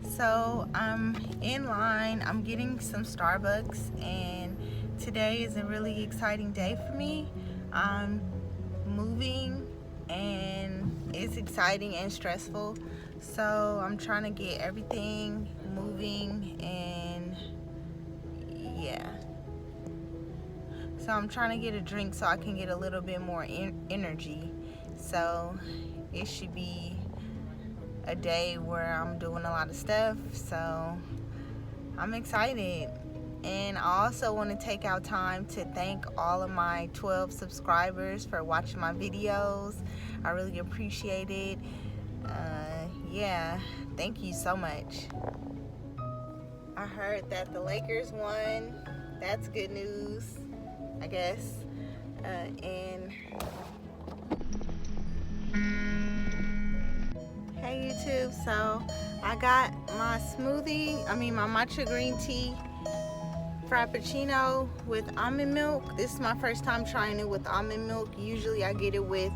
So I'm in line, I'm getting some Starbucks, and today is a really exciting day for me. I'm moving and it's exciting and stressful. So I'm trying to get everything moving, and yeah. So I'm trying to get a drink so I can get a little bit more energy. So it should be a day where I'm doing a lot of stuff, so I'm excited. And I also want to take out time to thank all of my 12 subscribers for watching my videos. I really appreciate it. Yeah, thank you so much. I heard that the Lakers won. That's good news, I guess. And hey YouTube, so I got my my matcha green tea frappuccino with almond milk. This is my first time trying it with almond milk. Usually I get it with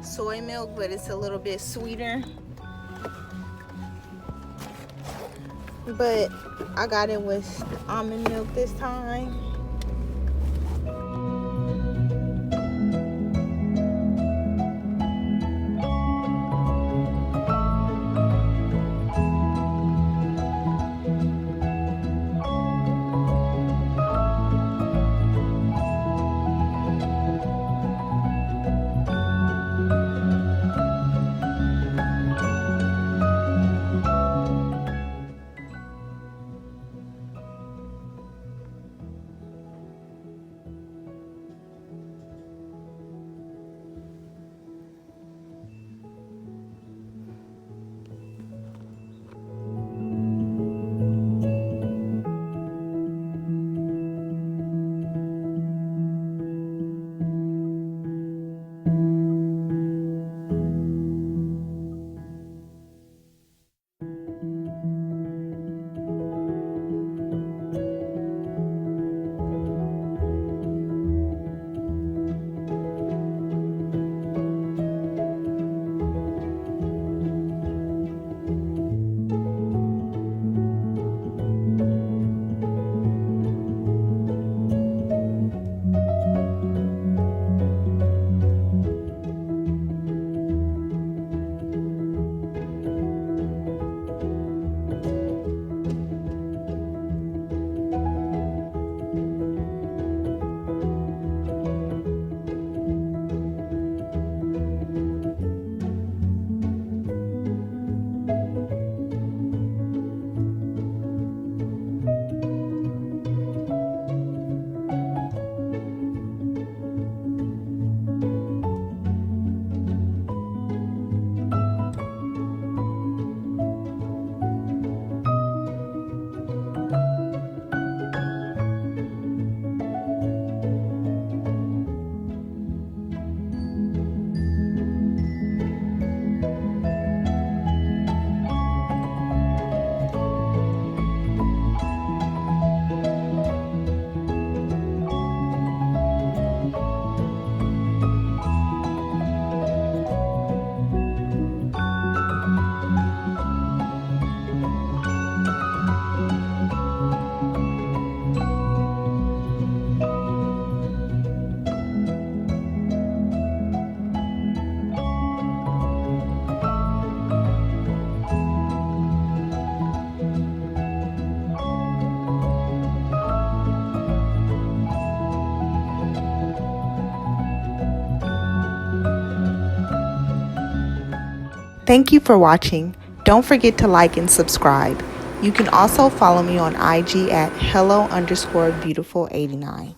soy milk, but it's a little bit sweeter. But I got it with almond milk this time. Thank you for watching. Don't forget to like and subscribe. You can also follow me on IG at hello_beautiful89.